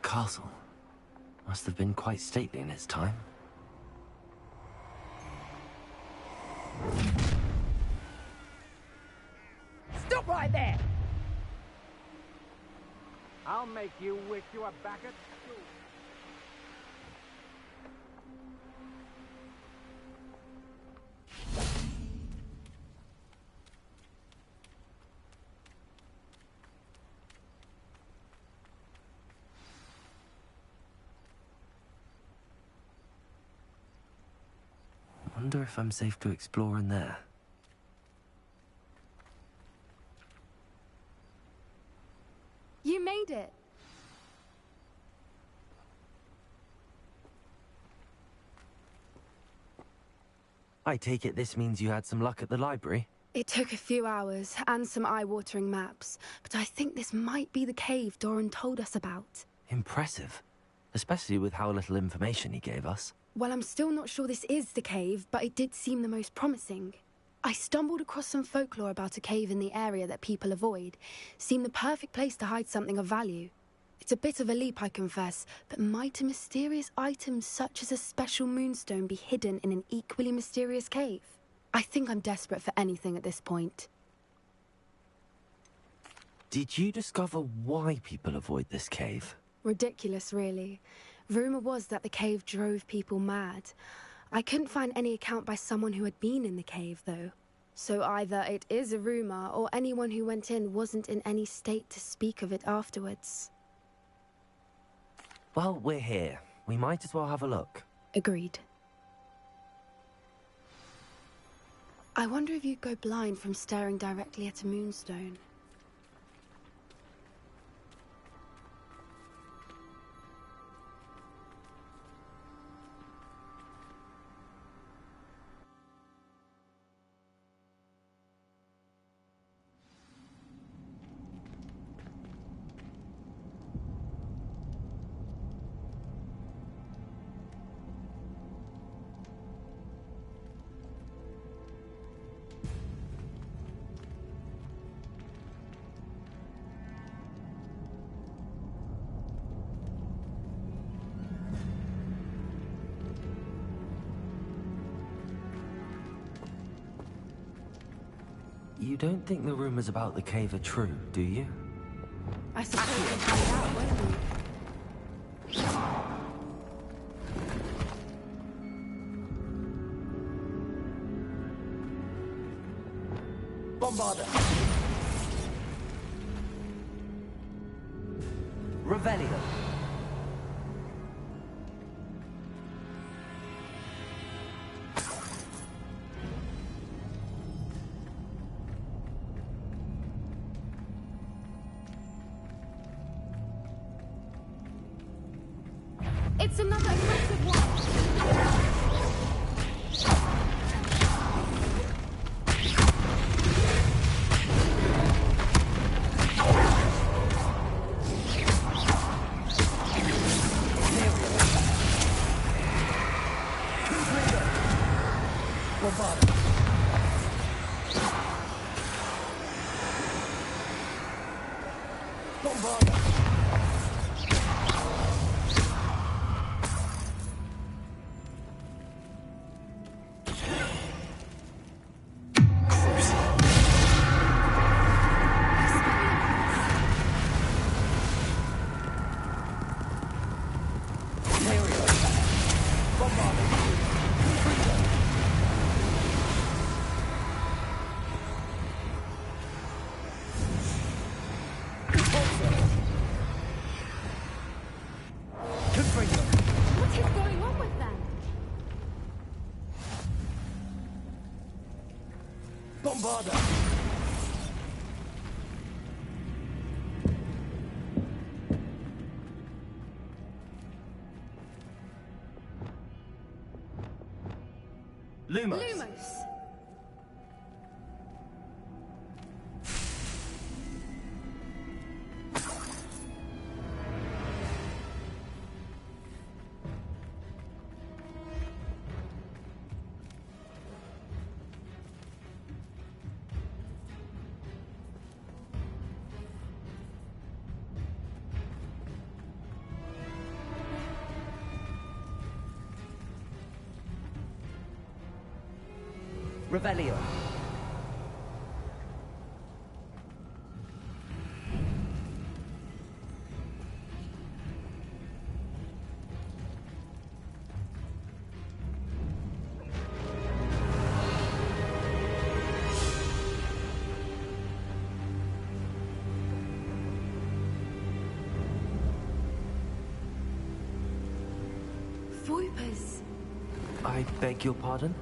castle. Must have been quite stately in its time. Stop right there! I'll make you wish you were back at school. Wonder if I'm safe to explore in there. You made it! I take it this means you had some luck at the library? It took a few hours and some eye-watering maps, but I think this might be the cave Doran told us about. Impressive. Especially with how little information he gave us. Well, I'm still not sure this is the cave, but it did seem the most promising. I stumbled across some folklore about a cave in the area that people avoid. Seemed the perfect place to hide something of value. It's a bit of a leap, I confess, but might a mysterious item such as a special moonstone be hidden in an equally mysterious cave? I think I'm desperate for anything at this point. Did you discover why people avoid this cave? Ridiculous, really. Rumor was that the cave drove people mad. I couldn't find any account by someone who had been in the cave, though. So either it is a rumor, or anyone who went in wasn't in any state to speak of it afterwards. Well, we're here. We might as well have a look. Agreed. I wonder if you'd go blind from staring directly at a moonstone. You don't think the rumors about the cave are true, do you? I suppose we'll find out, won't we? Bombarder! Revelio! It's another aggressive one! What is going on with them? Bombarder! Lumos! Lumos! Revelio. Voipers! I beg your pardon?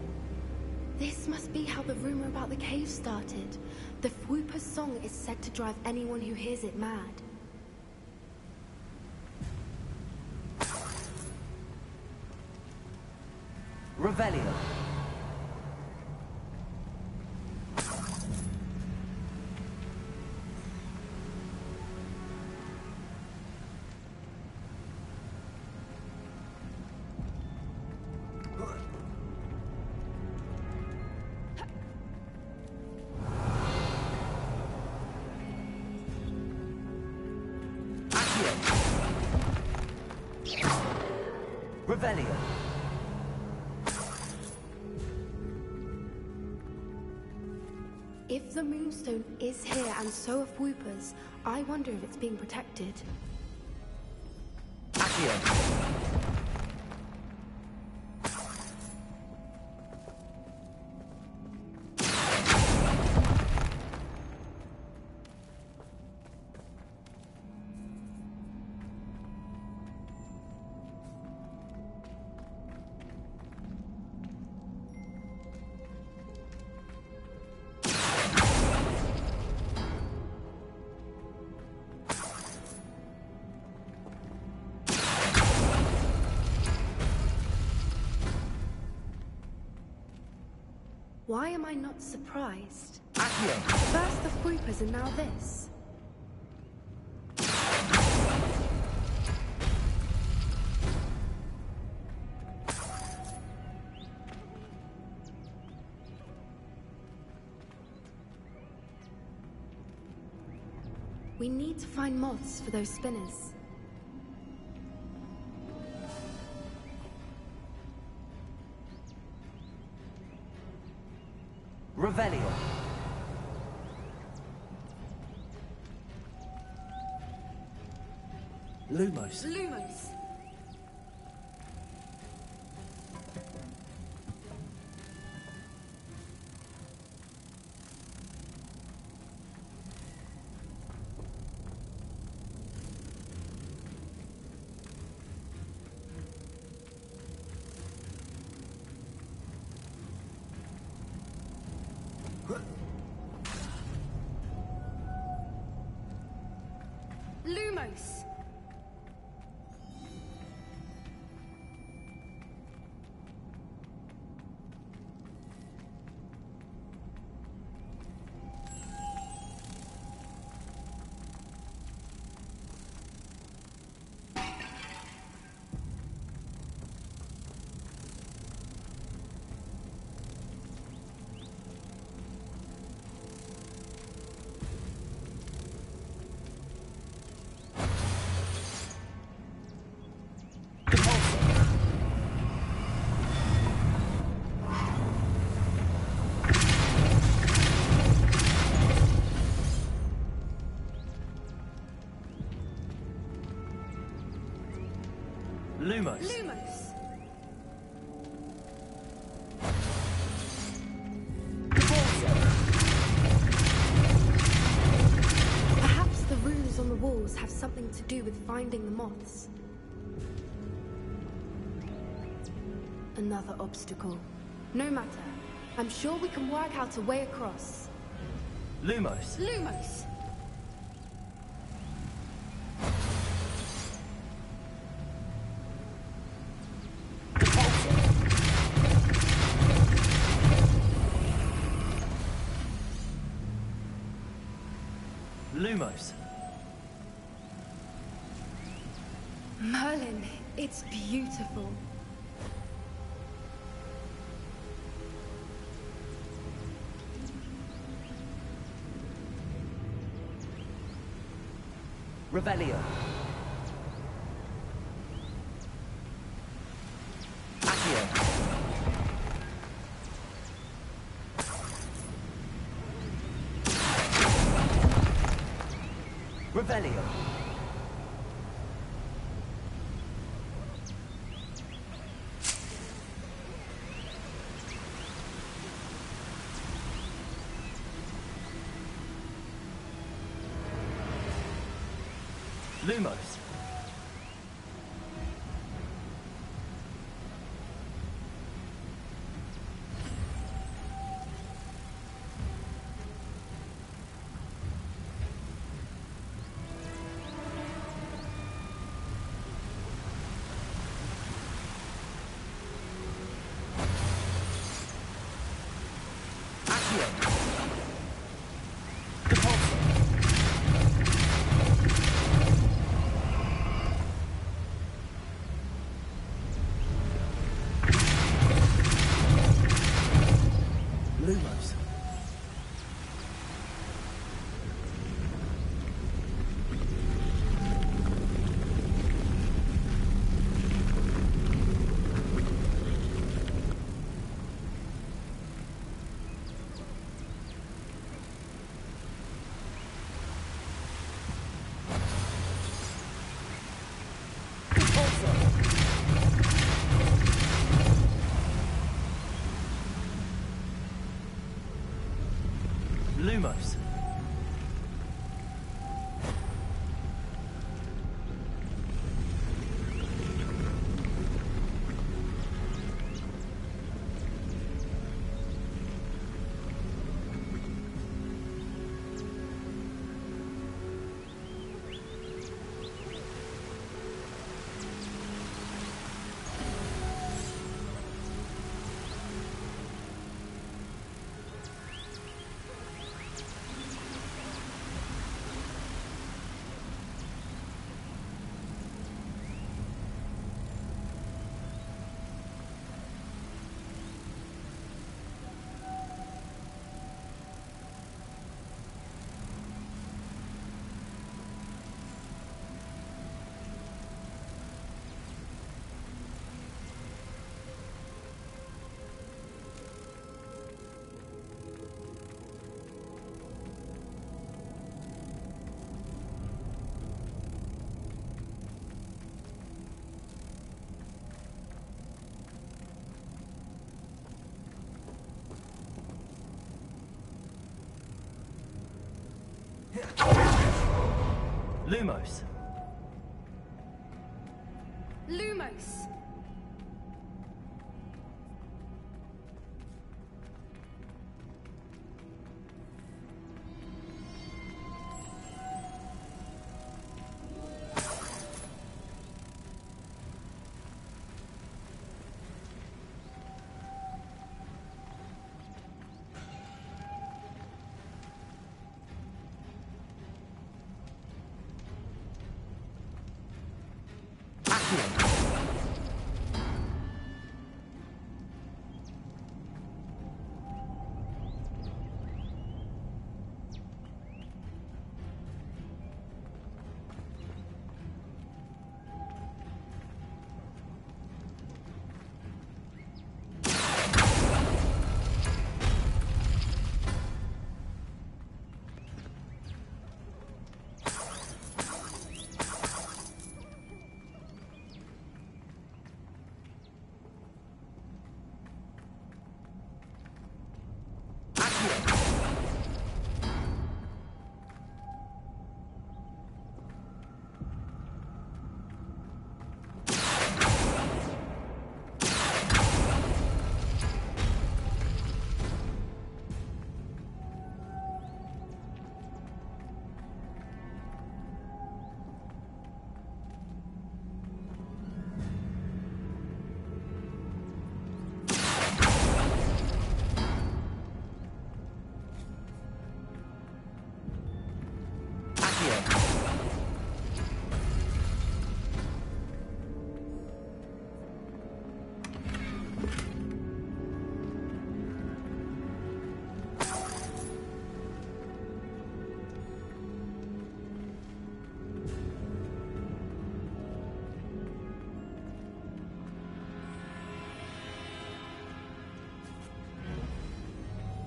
This must be how the rumor about the cave started. The Fwooper's song is said to drive anyone who hears it mad. Revelio. Revelio. If the Moonstone is here and so are Fwoopers, I wonder if it's being protected. Accio. Why am I not surprised? Accio. First the Fwoopers and now this. We need to find moths for those spinners. Revelio. Lumos. Lumos! Lumos! Lumos. Lumos! Perhaps the runes on the walls have something to do with finding the moths. Another obstacle. No matter. I'm sure we can work out a way across. Lumos. Lumos! Lumos. Merlin, it's beautiful. Revelio. Accio. Revelio. Lumos. Lumos. Lumos. Lumos.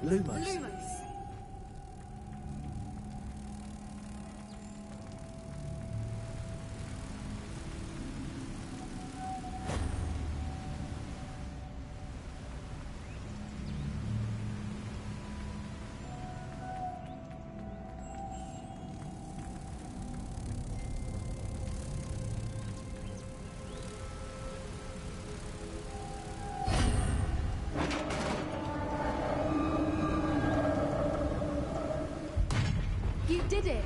Lumos! Lumos! did it!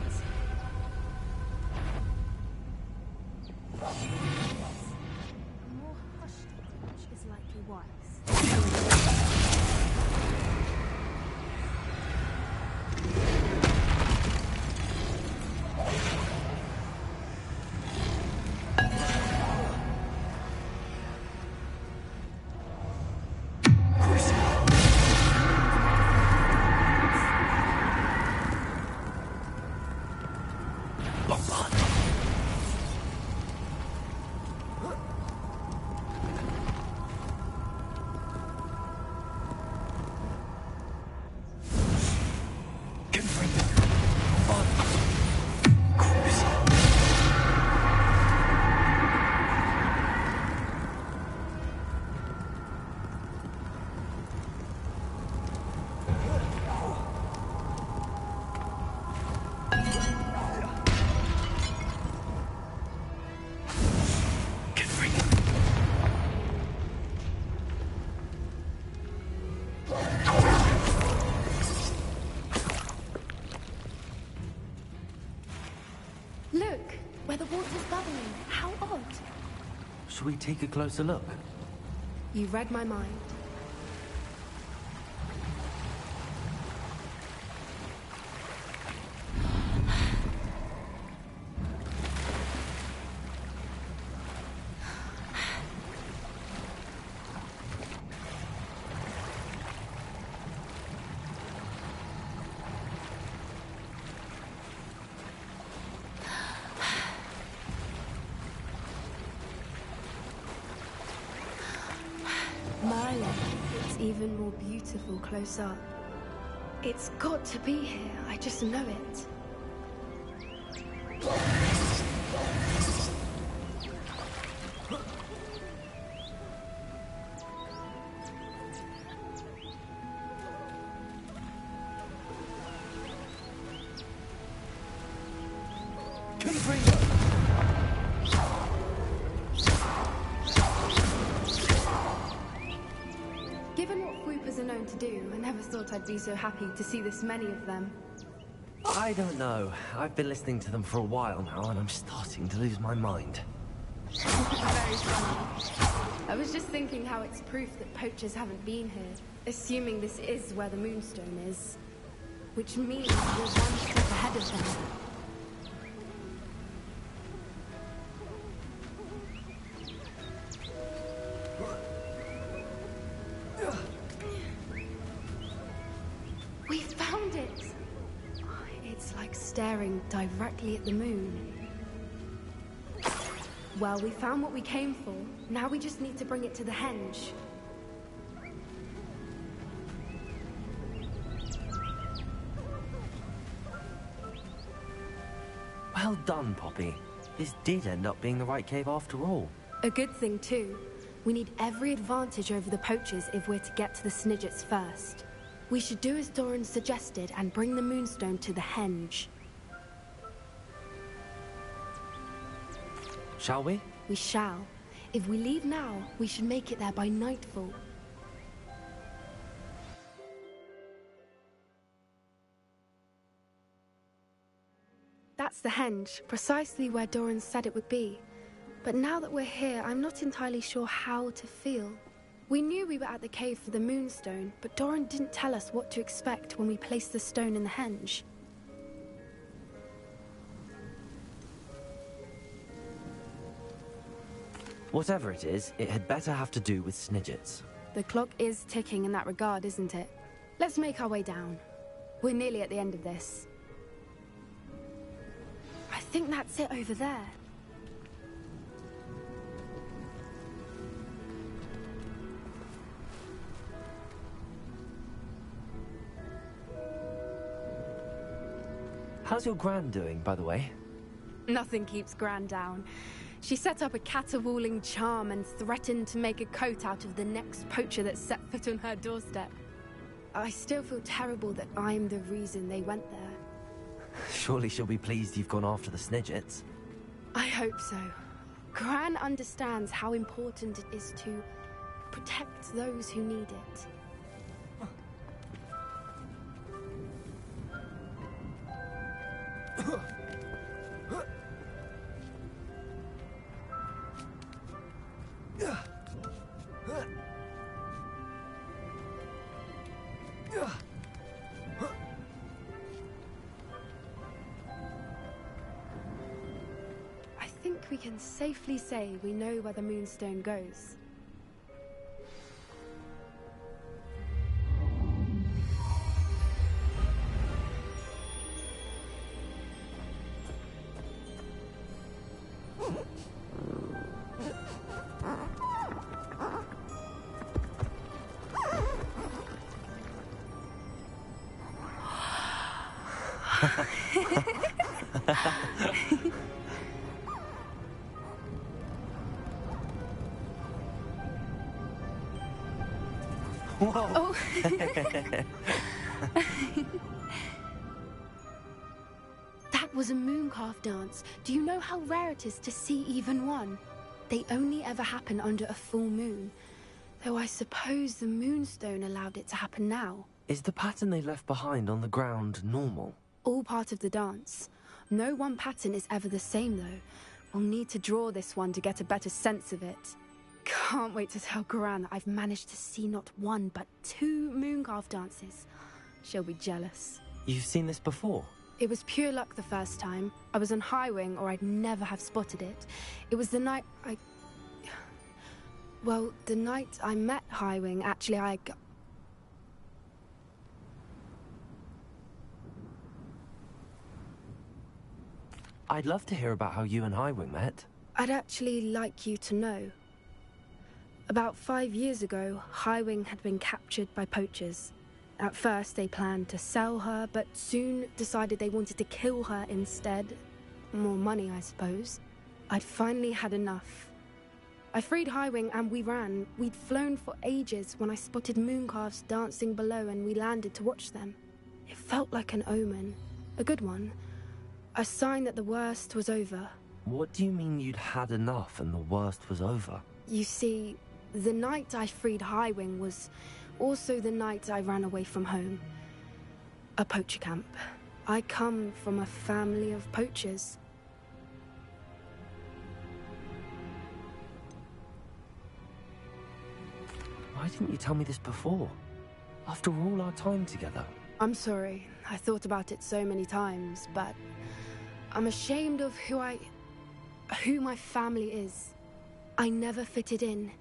A more hushed approach is likely wise. Look, where the water's bubbling. How odd. Should we take a closer look? You read my mind. Merlin, it's even more beautiful close up. It's got to be here, I just know it. Given what Whoopers are known to do, I never thought I'd be so happy to see this many of them. I don't know. I've been listening to them for a while now, and I'm starting to lose my mind. Very funny. I was just thinking how it's proof that poachers haven't been here, assuming this is where the Moonstone is. Which means we're one step ahead of them. We found it! It's like staring directly at the moon. Well, we found what we came for. Now we just need to bring it to the henge. Well done, Poppy. This did end up being the right cave after all. A good thing, too. We need every advantage over the poachers if we're to get to the Snidgets first. We should do as Doran suggested and bring the Moonstone to the henge. Shall we? We shall. If we leave now, we should make it there by nightfall. That's the henge, precisely where Doran said it would be. But now that we're here, I'm not entirely sure how to feel. We knew we were at the cave for the Moonstone, but Doran didn't tell us what to expect when we placed the stone in the henge. Whatever it is, it had better have to do with Snidgets. The clock is ticking in that regard, isn't it? Let's make our way down. We're nearly at the end of this. I think that's it over there. How's your Gran doing, by the way? Nothing keeps Gran down. She set up a caterwauling charm and threatened to make a coat out of the next poacher that set foot on her doorstep. I still feel terrible that I'm the reason they went there. Surely she'll be pleased you've gone after the Snidgets. I hope so. Gran understands how important it is to protect those who need it. we can safely say we know where the Moonstone goes. Whoa! Oh. That was a mooncalf dance. Do you know how rare it is to see even one? They only ever happen under a full moon. Though I suppose the Moonstone allowed it to happen now. Is the pattern they left behind on the ground normal? All part of the dance. No one pattern is ever the same, though. We'll need to draw this one to get a better sense of it. Can't wait to tell Gran that I've managed to see not one, but 2 mooncalf dances. She'll be jealous. You've seen this before? It was pure luck the first time. I was on Highwing, or I'd never have spotted it. It was the night Well, the night I met Highwing, actually, I'd love to hear about how you and Highwing met. I'd actually like you to know. About 5 years ago, Highwing had been captured by poachers. At first, they planned to sell her, but soon decided they wanted to kill her instead. More money, I suppose. I'd finally had enough. I freed Highwing and we ran. We'd flown for ages when I spotted mooncalves dancing below and we landed to watch them. It felt like an omen. A good one. A sign that the worst was over. What do you mean you'd had enough and the worst was over? You see, the night I freed Highwing was also the night I ran away from home. A poacher camp. I come from a family of poachers. Why didn't you tell me this before? After all our time together. I'm sorry. I thought about it so many times, but I'm ashamed of who my family is. I never fitted in,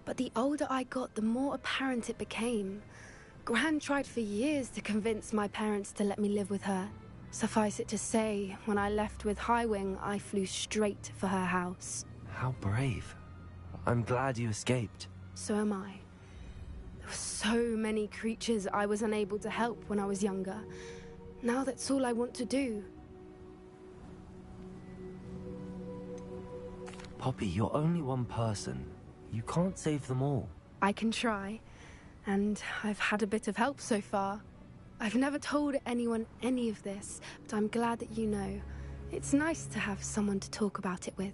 but the older I got, the more apparent it became. Gran tried for years to convince my parents to let me live with her. Suffice it to say, when I left with Highwing, I flew straight for her house. How brave. I'm glad you escaped. So am I. There were so many creatures I was unable to help when I was younger. Now that's all I want to do. Poppy, you're only one person. You can't save them all. I can try, and I've had a bit of help so far. I've never told anyone any of this, but I'm glad that you know. It's nice to have someone to talk about it with.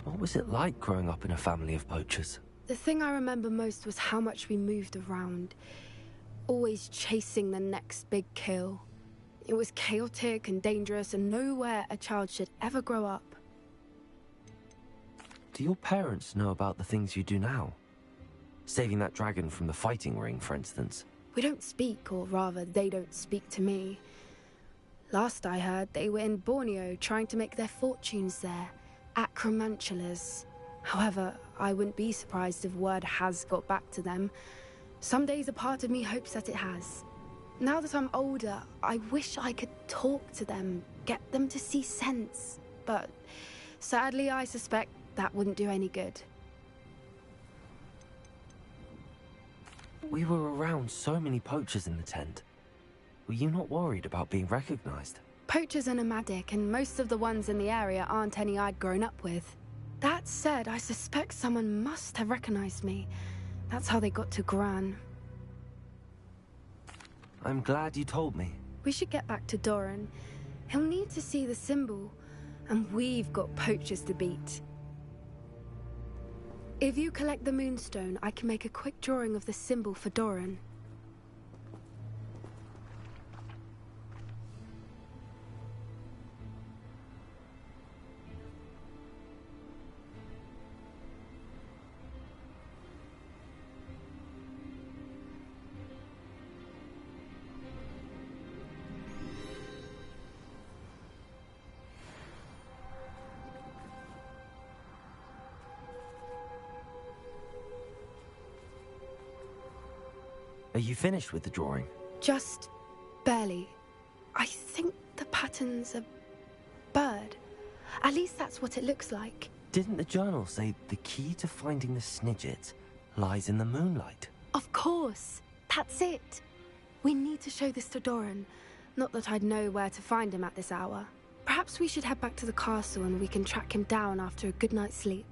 What was it like growing up in a family of poachers? The thing I remember most was how much we moved around, always chasing the next big kill. It was chaotic and dangerous, and nowhere a child should ever grow up. Do your parents know about the things you do now? Saving that dragon from the fighting ring, for instance. We don't speak, or rather, they don't speak to me. Last I heard, they were in Borneo trying to make their fortunes there. Acromantulas. However, I wouldn't be surprised if word has got back to them. Some days a part of me hopes that it has. Now that I'm older, I wish I could talk to them, get them to see sense. But sadly, I suspect that wouldn't do any good. We were around so many poachers in the tent. Were you not worried about being recognized? Poachers are nomadic, and most of the ones in the area aren't any I'd grown up with. That said, I suspect someone must have recognized me. That's how they got to Gran. I'm glad you told me. We should get back to Doran. He'll need to see the symbol, and we've got poachers to beat. If you collect the Moonstone, I can make a quick drawing of the symbol for Doran. Are you finished with the drawing? Just barely. I think the pattern's a bird. At least that's what it looks like. Didn't the journal say the key to finding the Snidget lies in the moonlight? Of course. That's it. We need to show this to Doran. Not that I'd know where to find him at this hour. Perhaps we should head back to the castle and we can track him down after a good night's sleep.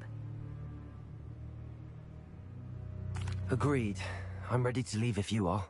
Agreed. I'm ready to leave if you are.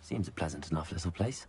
Seems a pleasant enough little place.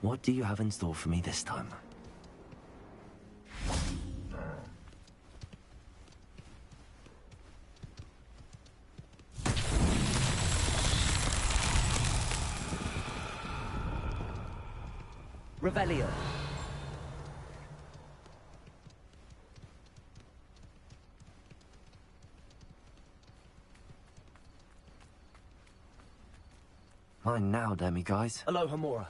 What do you have in store for me this time? Revelio. Mine now, Demi guys. Aloha Mora.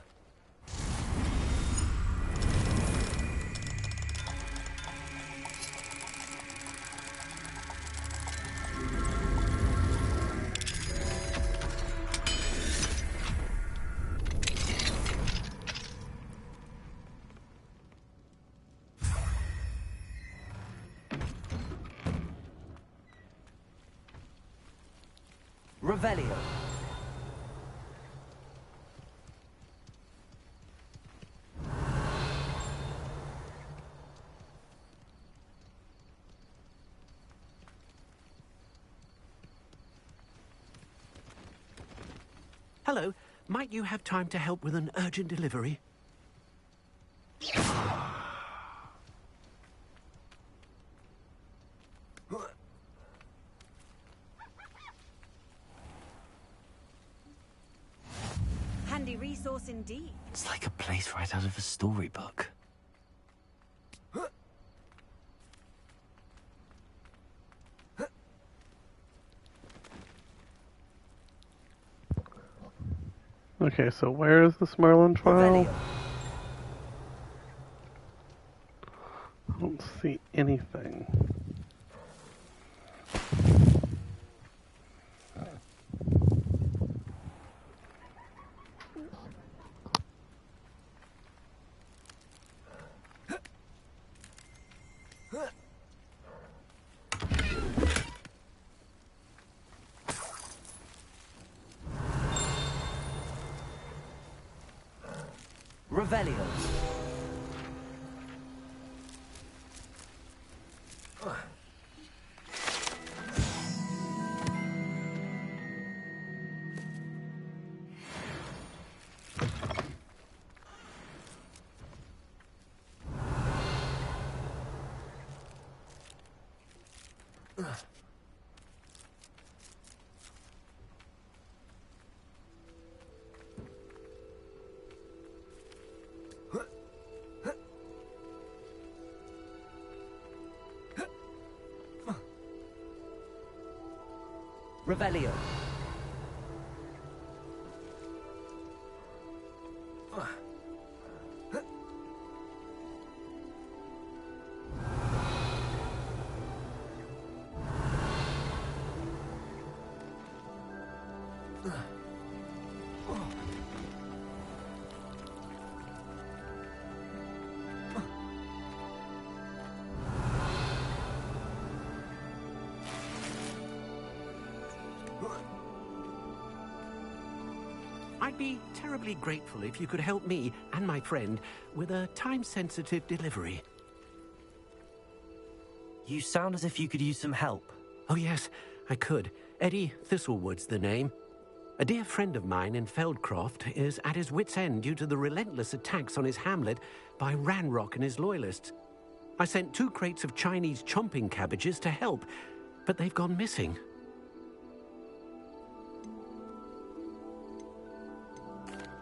Revelio. Hello. Might you have time to help with an urgent delivery? lovely resource indeed. It's like a place right out of a storybook. Okay, so where is this Merlin trial? Revelio. I don't see anything. Revelio. Revelio. I'd be terribly grateful if you could help me and my friend with a time-sensitive delivery. You sound as if you could use some help. Oh yes, I could. Eddie Thistlewood's the name. A dear friend of mine in Feldcroft is at his wit's end due to the relentless attacks on his hamlet by Ranrock and his loyalists. I sent 2 crates of Chinese chomping cabbages to help, but they've gone missing.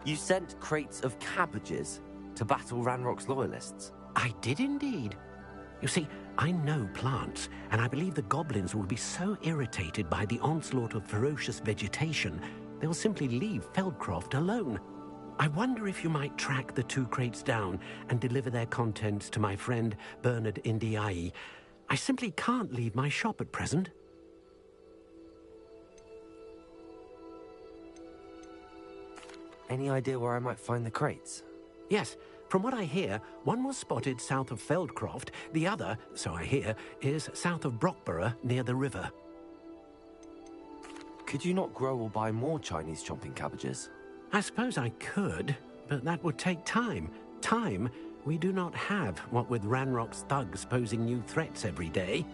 You sent crates of cabbages to battle Ranrock's loyalists? I did indeed. You see, I know plants, and I believe the goblins will be so irritated by the onslaught of ferocious vegetation, they'll simply leave Feldcroft alone. I wonder if you might track the 2 crates down and deliver their contents to my friend Bernard Indiai. I simply can't leave my shop at present. Any idea where I might find the crates? Yes, from what I hear, one was spotted south of Feldcroft, the other, so I hear, is south of Brockborough near the river. Could you not grow or buy more Chinese chomping cabbages? I suppose I could, but that would take time. Time we do not have, what with Ranrock's thugs posing new threats every day.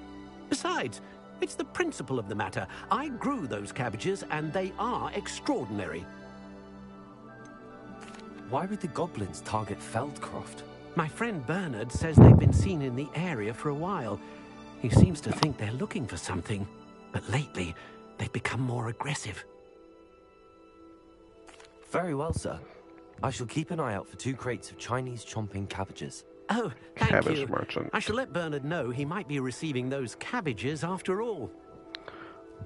Besides, it's the principle of the matter. I grew those cabbages, and they are extraordinary. Why would the goblins target Feldcroft? My friend Bernard says they've been seen in the area for a while. He seems to think they're looking for something, but lately they've become more aggressive. Very well, sir. I shall keep an eye out for 2 crates of Chinese chomping cabbages. Oh, thank Cabbage you. merchant. I shall let Bernard know he might be receiving those cabbages after all.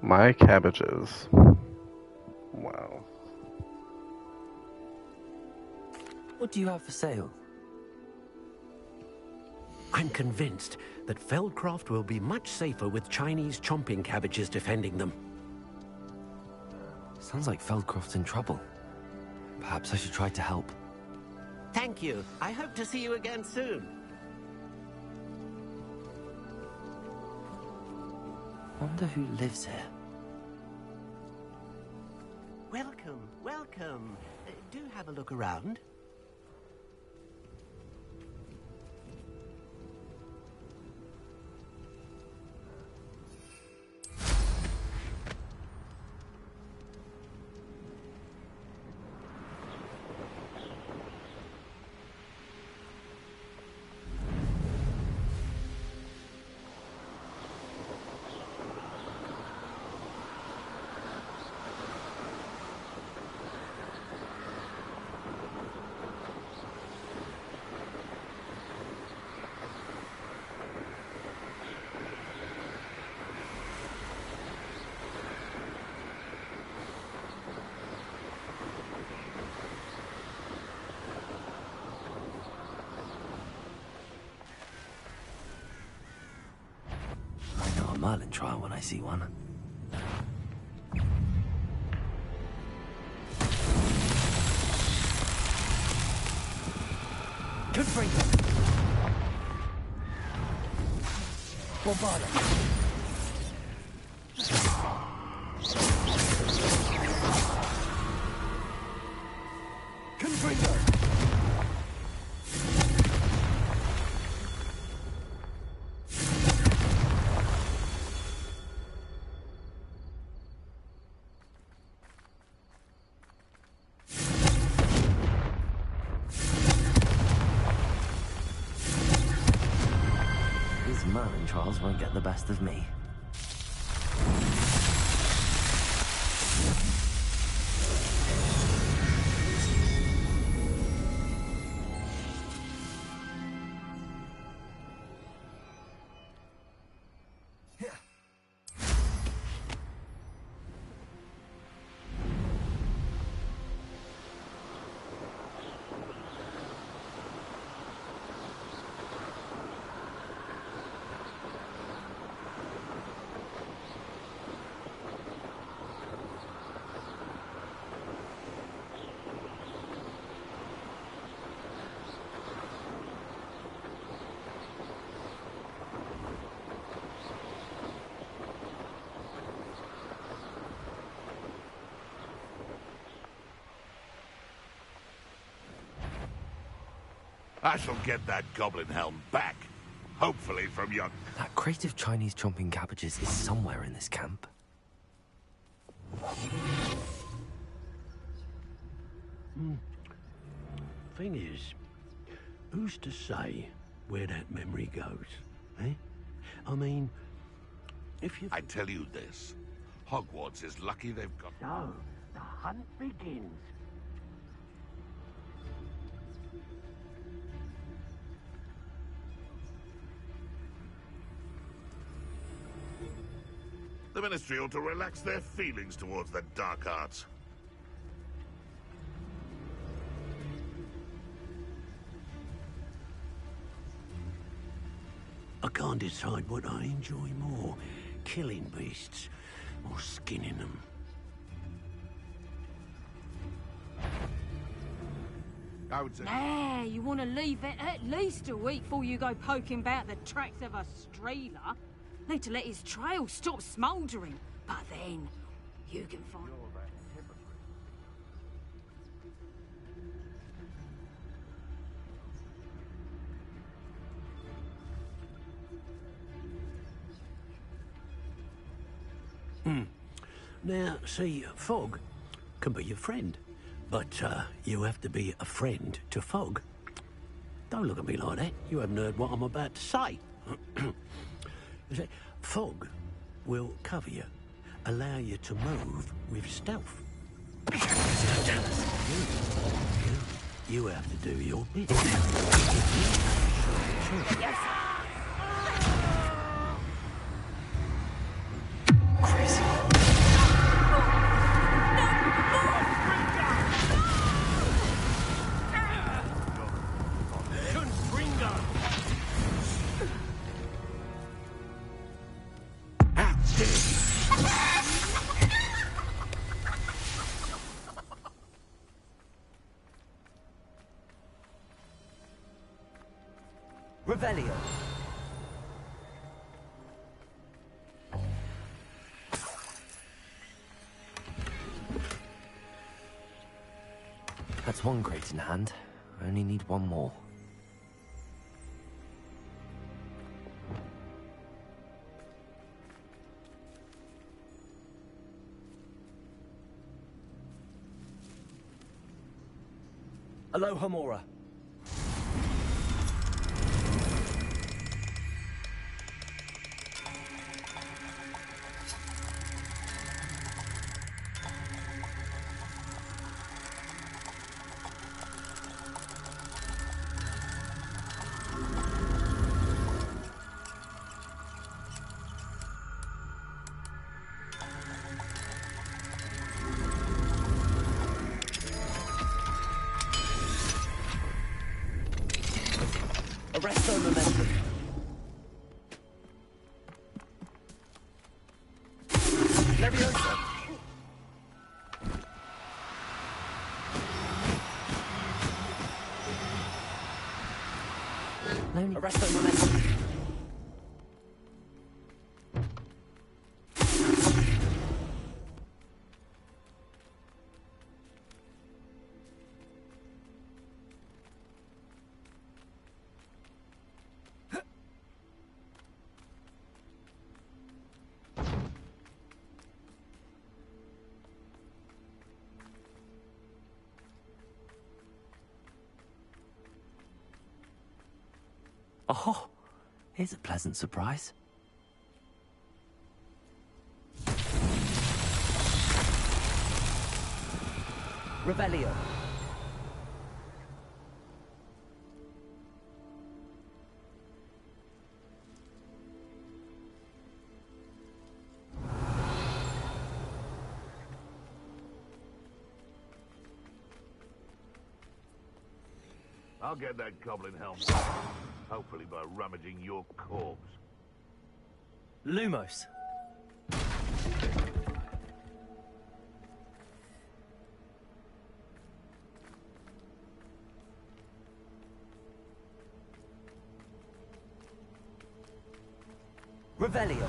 My cabbages. Wow. What do you have for sale? I'm convinced that Feldcroft will be much safer with Chinese chomping cabbages defending them. Sounds like Feldcroft's in trouble. Perhaps I should try to help. Thank you. I hope to see you again soon. Wonder who lives here. Welcome, welcome. Do have a look around. Merlin trial when I see one. Confringo. Bombarda. Confringo. These Merlin trials won't get the best of me. I shall get that goblin helm back. Hopefully from your... That crate of Chinese chomping cabbages is somewhere in this camp. Thing is, who's to say where that memory goes, eh? I mean, if you... I tell you this. Hogwarts is lucky they've got... So, the hunt begins. The Ministry ought to relax their feelings towards the dark arts. I can't decide what I enjoy more, killing beasts or skinning them. I would say... Nah, you want to leave it at least a week before you go poking about the tracks of a streeler. Need to let his trail stop smouldering, but then you can find... Now, see, Fog can be your friend, but you have to be a friend to Fog. Don't look at me like that. You haven't heard what I'm about to say. Fog will cover you, allow you to move with stealth. You have to do your bit. Crazy. Revelio. That's one crate in hand. I only need one more. Aloha Mora. Arresto momentum. Arresto momentum. Oh, here's a pleasant surprise. Revelio. I'll get that goblin helm. Hopefully by rummaging your corpse. Lumos. Revelio.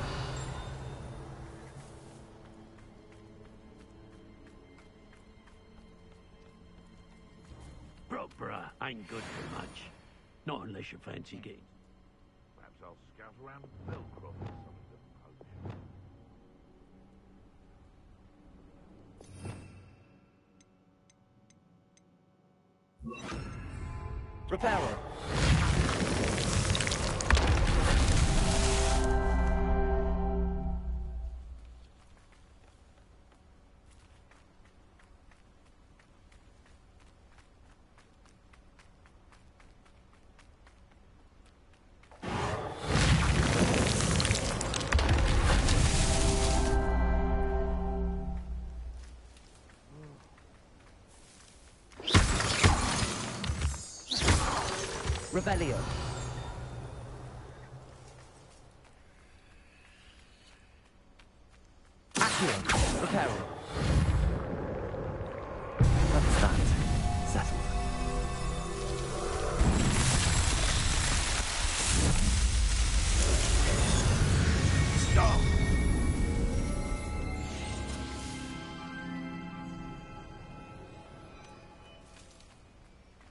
Bruh, ain't good for much. Not unless you fancy getting. Perhaps I'll scout around Velcroft for something to poach. Reparo. Revelio. Accio. Reparo. That's that. Settled. Stop!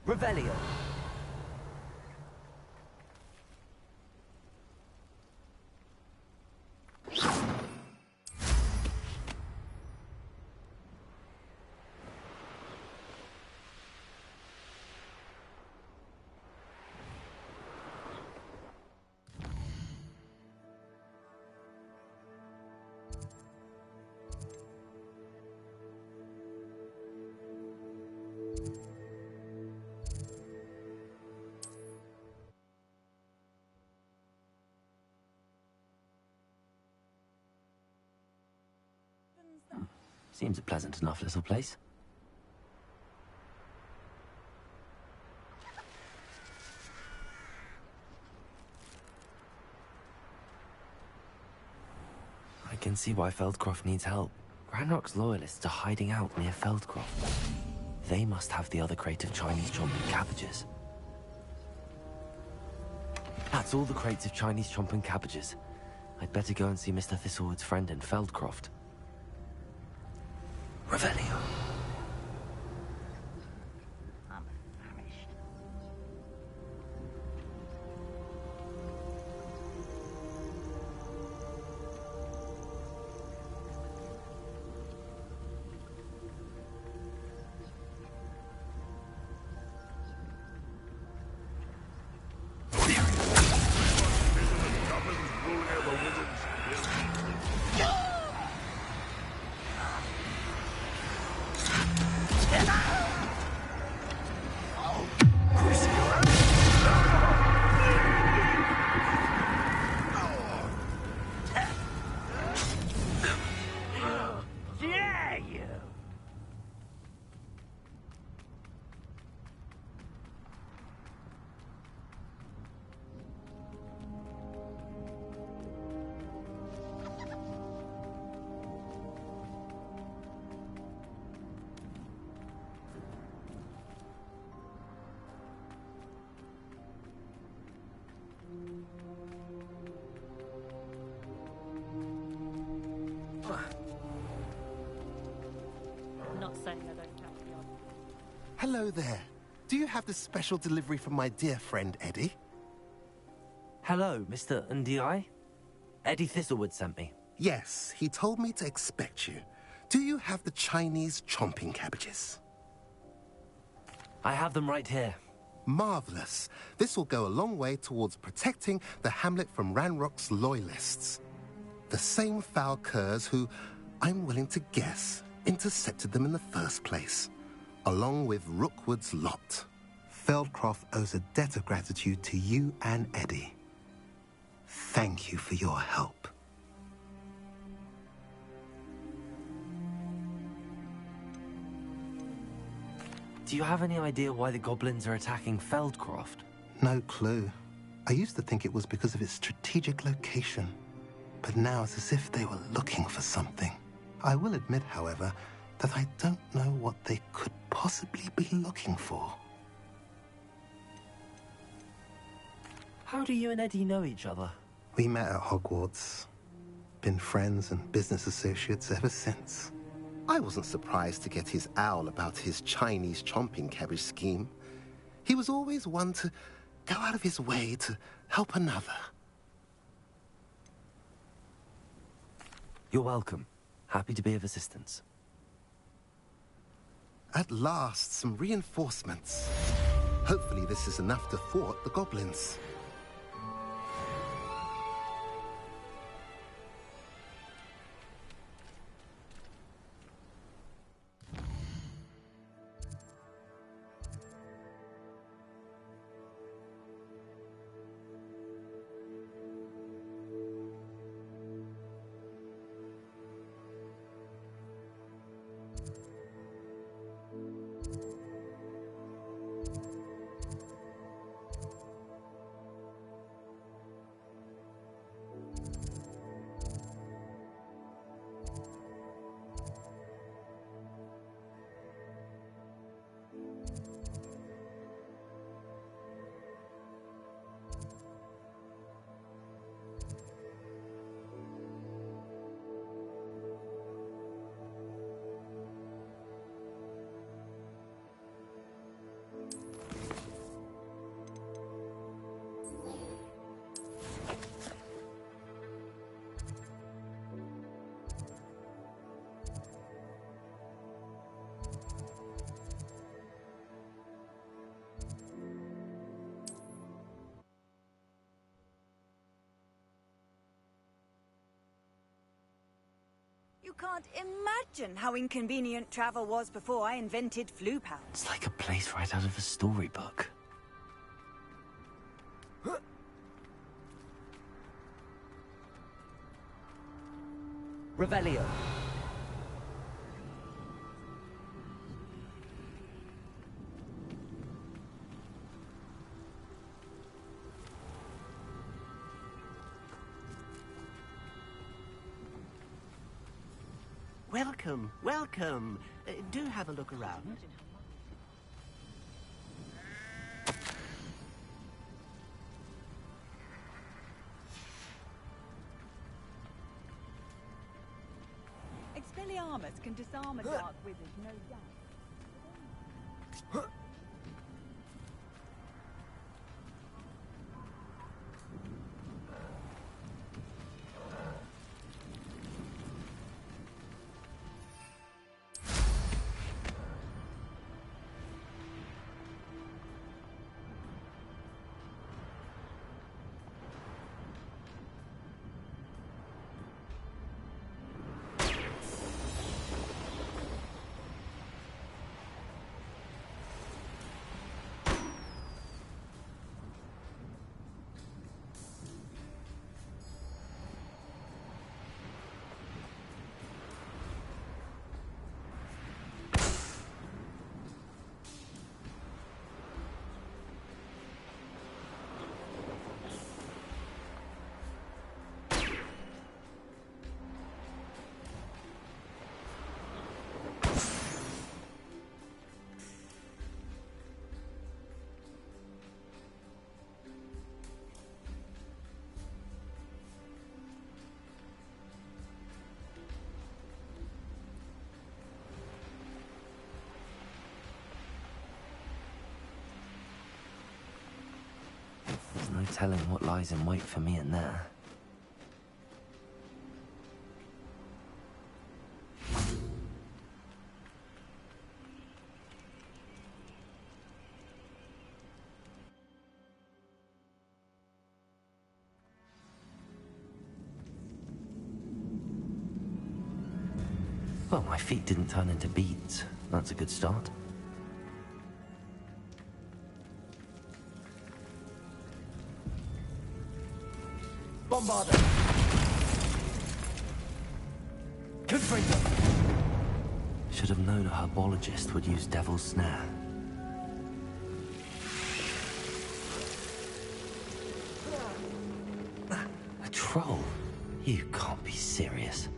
Revelio. Seems a pleasant enough little place. I can see why Feldcroft needs help. Ranrock's loyalists are hiding out near Feldcroft. They must have the other crate of Chinese chomping cabbages. That's all the crates of Chinese chomping cabbages. I'd better go and see Mr. Thistlewood's friend in Feldcroft. Revelio. I'm famished. saying I don't have the odd. Hello there. Do you have the special delivery from my dear friend Eddie? Hello, Mr. Ndi? Eddie Thistlewood sent me. Yes, he told me to expect you. Do you have the Chinese chomping cabbages? I have them right here. Marvelous. This will go a long way towards protecting the hamlet from Ranrock's loyalists. The same foul curs who, I'm willing to guess, intercepted them in the first place, along with Rookwood's lot. Feldcroft owes a debt of gratitude to you and Eddie. Thank you for your help. Do you have any idea why the goblins are attacking Feldcroft? No clue. I used to think it was because of its strategic location, but now it's as if they were looking for something. I will admit, however, that I don't know what they could possibly be looking for. How do you and Eddie know each other? We met at Hogwarts. Been friends and business associates ever since. I wasn't surprised to get his owl about his Chinese chomping cabbage scheme. He was always one to go out of his way to help another. You're welcome. Happy to be of assistance. At last, some reinforcements. Hopefully this is enough to thwart the goblins. You can't imagine how inconvenient travel was before I invented flu pounds. It's like a place right out of a storybook. Revelio. Welcome, welcome. Do have a look around. Expelliarmus can disarm a dark wizard, no doubt. No telling what lies in wait for me in there. Well, my feet didn't turn into beads. That's a good start. Bombarder! Confringo! Should have known a herbologist would use Devil's Snare. A troll? You can't be serious.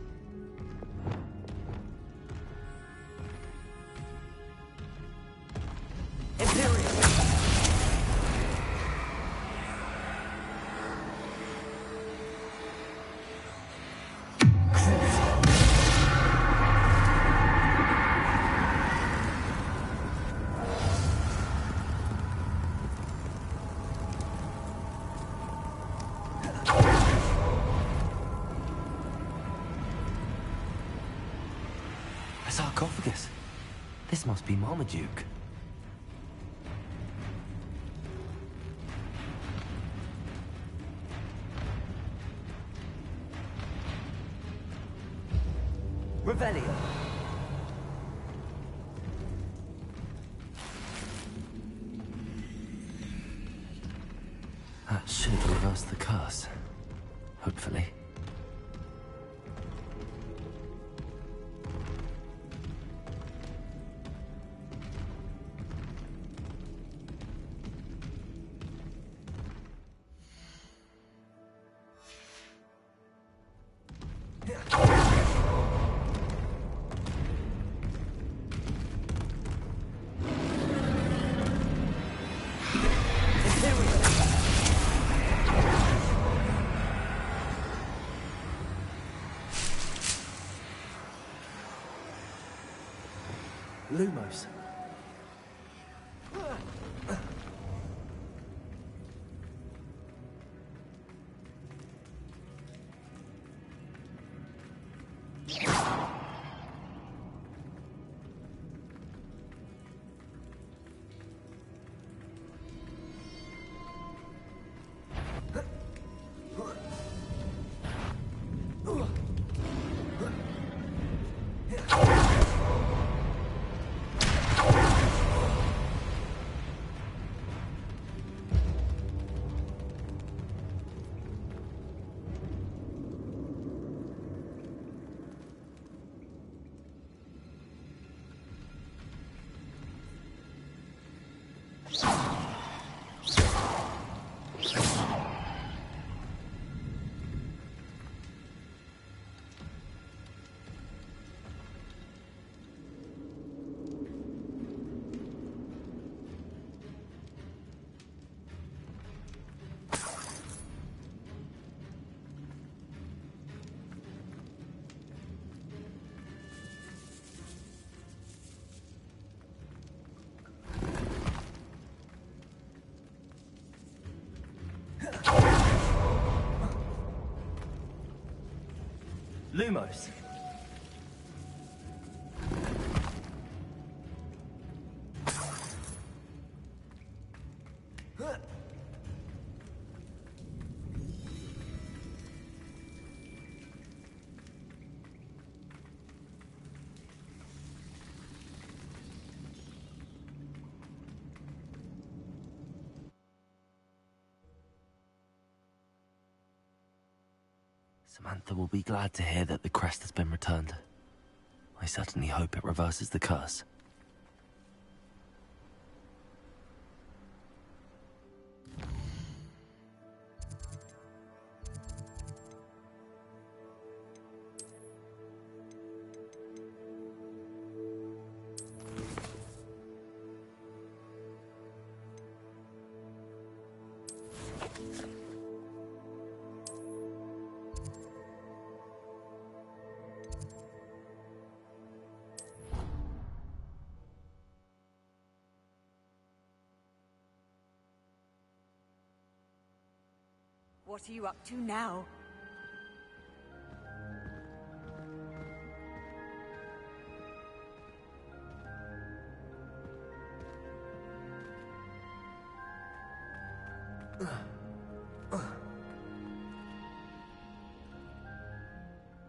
A sarcophagus. This must be Marmaduke. Revelio. That should reverse the curse. Hopefully. Lumos. Lumos. Samantha will be glad to hear that the crest has been returned. I certainly hope it reverses the curse. What are you up to now?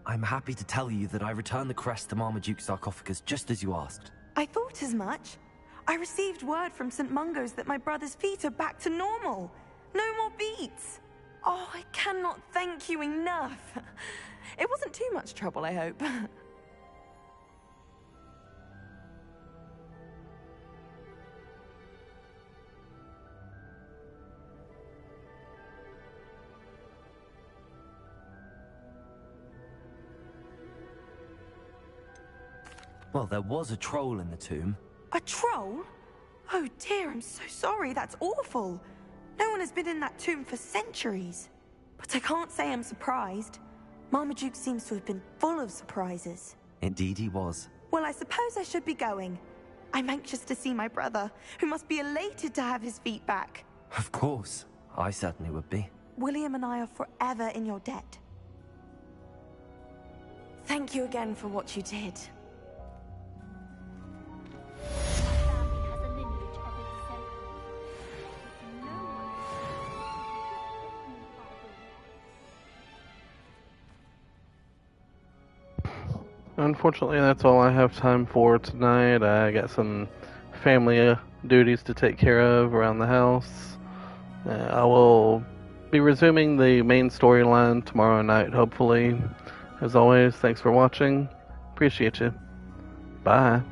I'm happy to tell you that I returned the crest to Marmaduke's sarcophagus just as you asked. I thought as much. I received word from St. Mungo's that my brother's feet are back to normal. No more beats. Oh, I cannot thank you enough. It wasn't too much trouble, I hope. Well, there was a troll in the tomb. A troll? Oh dear, I'm so sorry. That's awful. No one has been in that tomb for centuries. But I can't say I'm surprised. Marmaduke seems to have been full of surprises. Indeed he was. Well, I suppose I should be going. I'm anxious to see my brother, who must be elated to have his feet back. Of course. I certainly would be. William and I are forever in your debt. Thank you again for what you did. Unfortunately, that's all I have time for tonight. I got some family duties to take care of around the house. I will be resuming the main storyline tomorrow night, hopefully. As always, thanks for watching. Appreciate you. Bye.